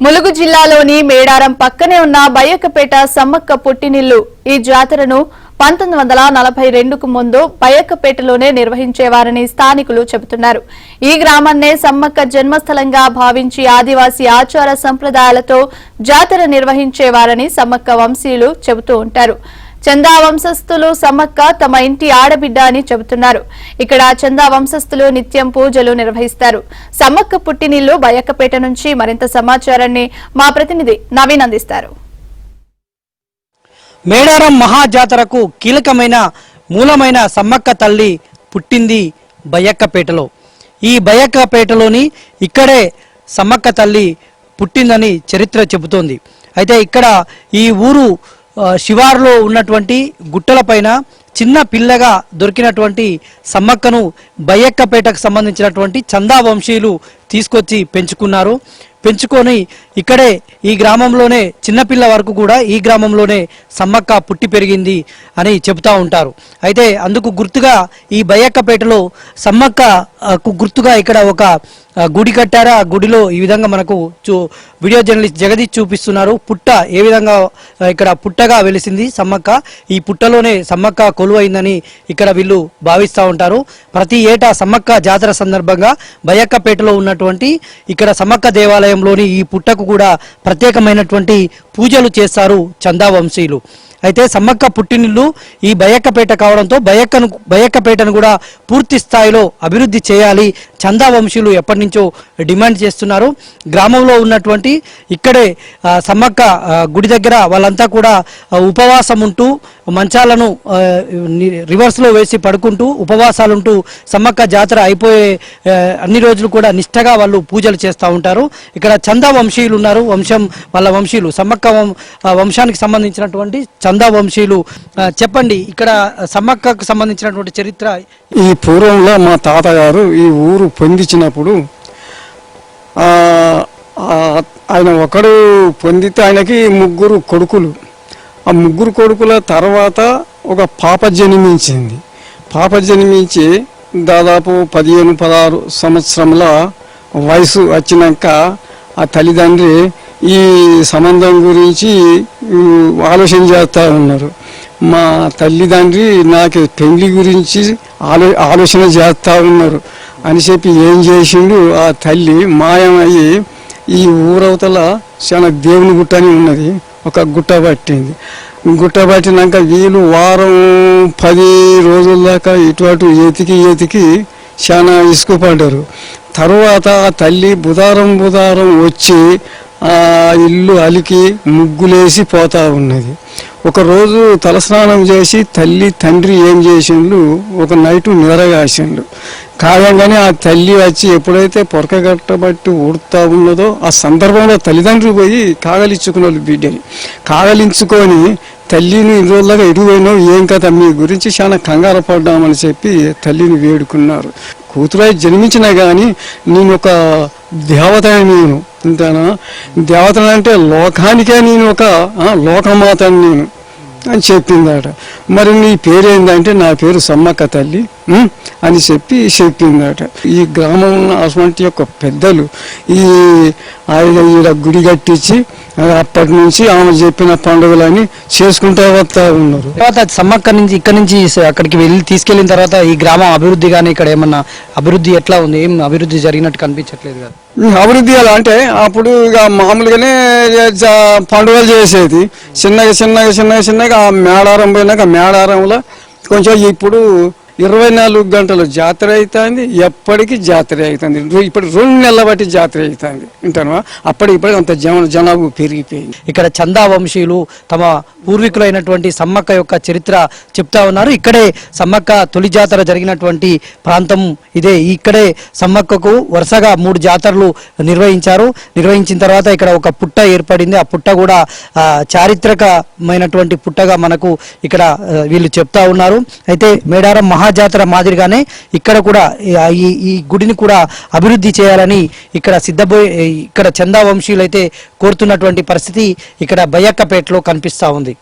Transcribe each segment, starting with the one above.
ములుగు జిల్లాలోని మేడారం పక్కనే ఉన్న బయ్యకపేట సమ్మక్క పుట్టినిల్లు ఈ జాతరను 1942కు ముందు బయ్యకపేటలోనే నిర్వహించేవారని స్థానికులు చెబుతున్నారు. ఈ గ్రామాన్నే సమ్మక్క జన్మస్థలంగా భావించి ఆదివాసీ ఆచార సంప్రదాయాలతో జాతర నిర్వహించేవారని సమ్మక్క వంశీయులు చెబుతూ ఉంటారు. చందా వంశస్థులు సమ్మక్క తమ ఇంటి ఆడబిడ్డ అని చెబుతున్నారు. ఇక్కడ చందా వంశస్థులు నిత్యం పూజలు నిర్వహిస్తారు. సమ్మక్క పుట్టినిల్లు బయ్యకపేట నుంచి మరింత సమాచారాన్ని మా ప్రతినిధి నవీన్ అందిస్తారు. మేడారం మహాజాతరకు కీలకమైన మూలమైన సమ్మక్క తల్లి పుట్టింది బయ్యకపేటలో. ఈ బయ్యకపేటలోని ఇక్కడే సమ్మక్క తల్లి పుట్టిందని చరిత్ర చెబుతోంది. అయితే ఇక్కడ ఈ ఊరు శివారులో ఉన్నటువంటి గుట్టలపైన చిన్న పిల్లగా దొరికినటువంటి సమ్మక్కను బయ్యకపేటకు సంబంధించినటువంటి చందా వంశీయులు తీసుకొచ్చి పెంచుకొని ఇక్కడే ఈ గ్రామంలోనే చిన్నపిల్ల వరకు కూడా ఈ గ్రామంలోనే సమ్మక్క పుట్టి పెరిగింది అని చెబుతూ ఉంటారు. అయితే అందుకు గుర్తుగా ఈ బయ్యకపేటలో సమ్మక్కకు గుర్తుగా ఇక్కడ ఒక గుడి కట్టారు. ఆ గుడిలో ఈ విధంగా మనకు వీడియో జర్నలిస్ట్ జగదీష్ చూపిస్తున్నారు. పుట్ట ఏ విధంగా ఇక్కడ పుట్టగా వెలిసింది సమ్మక్క. ఈ పుట్టలోనే సమ్మక్క కొలువైందని ఇక్కడ వీళ్ళు భావిస్తూ ఉంటారు. ప్రతి ఏటా సమ్మక్క జాతర సందర్భంగా బయ్యకపేటలో ఉన్నటువంటి ఇక్కడ సమ్మక్క దేవాలయంలోని ఈ పుట్టకు కూడా ప్రత్యేకమైనటువంటి పూజలు చేస్తారు చందా వంశీయులు. అయితే సమ్మక్క పుట్టినిల్లు ఈ బయ్యకపేట కావడంతో బయ్యకపేటను కూడా పూర్తి స్థాయిలో అభివృద్ధి చేయాలి చందా వంశీయులు ఎప్పటి నుంచో డిమాండ్ చేస్తున్నారు. గ్రామంలో ఉన్నటువంటి ఇక్కడే సమ్మక్క గుడి దగ్గర వాళ్ళంతా కూడా ఉపవాసం ఉంటూ మంచాలను రివర్స్లో వేసి పడుకుంటూ ఉపవాసాలుంటూ సమ్మక్క జాతర అయిపోయే అన్ని రోజులు కూడా నిష్టగా వాళ్ళు పూజలు చేస్తూ ఉంటారు. ఇక్కడ చందా వంశీయులు ఉన్నారు. వాళ్ళ వంశీయులు సమ్మక్క వంశానికి సంబంధించినటువంటి చందా వంశీయులు. చెప్పండి, ఇక్కడ సమ్మక్కకు సంబంధించినటువంటి చరిత్ర. ఈ పూర్వంలో మా తాతగారు ఈ ఊరు పొందించినప్పుడు ఆయన ఒకడు పొందితే ఆయనకి ముగ్గురు కొడుకులు. ఆ ముగ్గురు కొడుకుల తర్వాత ఒక పాప జన్మించింది. పాప జన్మించి దాదాపు 15-16 సంవత్సరముల వయసు వచ్చినాక ఆ తల్లిదండ్రి ఈ సంబంధం గురించి ఆలోచన చేస్తూ ఉన్నారు. మా తల్లిదండ్రి నాకు పెళ్లి గురించి ఆలోచన చేస్తూ ఉన్నారు అని చెప్పి ఏం చేసిండు, ఆ తల్లి మాయమయ్యి ఈ ఊరవతల చాలా దేవుని గుట్ట అని ఉన్నది, ఒక గుట్ట పట్టింది. గుట్ట పట్టినాక వీళ్ళు వారం 10 రోజుల దాకా ఇటు అటు ఎతికి చాలా ఇసుకుపడ్డారు. తర్వాత ఆ తల్లి బుధారం వచ్చి ఆ ఇల్లు అలికి ముగ్గులేసి పోతా ఉన్నది. ఒకరోజు తలస్నానం చేసి తల్లి తండ్రి ఏం చేసిండ్రు, ఒక నైటు నిద్రగాసిండ్రు. కాదంగానే ఆ తల్లి వచ్చి ఎప్పుడైతే పొరకగట్టబట్టి ఊడుతూ ఉన్నదో ఆ సందర్భంలో తల్లిదండ్రులు పోయి కాగలించుకున్నారు. బిడ్డని కాగలించుకొని తల్లిని ఇన్ని రోజులుగా ఎటువైనావు, ఏం కదా మీ గురించి చాలా కంగారు పడ్డామని చెప్పి తల్లిని వేడుకున్నారు. కూతురై జన్మించినా కానీ నేను ఒక దేవతని, నేను ఇంతనా దేవతను అంటే లోకానికే నేను ఒక లోకమాతని నేను అని చెప్పిందట. మరి నీ పేరేందంటే నా పేరు సమ్మక్క తల్లి అని చెప్పిందట. ఈ గ్రామం అటువంటి యొక్క పెద్దలు ఈడ గుడి కట్టించి అప్పటి నుంచి ఆమె చెప్పిన పండుగలని చేసుకుంటూ వస్తూ ఉన్నారు. తర్వాత సమ్మక్క నుంచి ఇక్కడ నుంచి అక్కడికి తీసుకెళ్లిన తర్వాత ఈ గ్రామం అభివృద్ధి కానీ ఇక్కడ ఏమన్నా అభివృద్ధి ఎట్లా ఉంది? ఏం అభివృద్ధి జరిగినట్టు కనిపించట్లేదు కదా. అభివృద్ధి ఎలా అంటే అప్పుడు ఇక మామూలుగానే పండుగలు చేసేది చిన్నగా మేడారం పోయినాక మేడారంలో కొంచెం ఇప్పుడు 24 గంటలు జాతర అవుతుంది, ఎప్పటికీ జాతర అవుతుంది. ఇప్పుడు 2 నెలల బట్టి జాతర అవుతుంది వింటాను. అప్పటికి అంత జనాభా పెరిగిపోయింది. ఇక్కడ చందా వంశీయులు తమ పూర్వీకులైనటువంటి సమ్మక్క యొక్క చరిత్ర చెప్తా ఉన్నారు. ఇక్కడే సమ్మక్క తొలి జాతర జరిగినటువంటి ప్రాంతం ఇదే. ఇక్కడే సమ్మక్కకు వరుసగా 3 జాతరలు నిర్వహించిన తర్వాత ఇక్కడ ఒక పుట్ట ఏర్పడింది. ఆ పుట్ట కూడా చారిత్రకమైనటువంటి పుట్టగా మనకు ఇక్కడ వీళ్ళు చెప్తా ఉన్నారు. అయితే మేడారం జాతర మాదిరిగానే ఇక్కడ కూడా ఈ గుడిని కూడా అభివృద్ధి చేయాలని ఇక్కడ చందా వంశీయులు అయితే కోరుతున్నటువంటి పరిస్థితి ఇక్కడ బయ్యకపేటలో కనిపిస్తా ఉంది.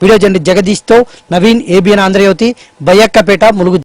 వీడియో జర్నలిస్ట్ జగదీష్తో నవీన్, ABN ఆంధ్రజ్యోతి, బయ్యకపేట, ములుగు.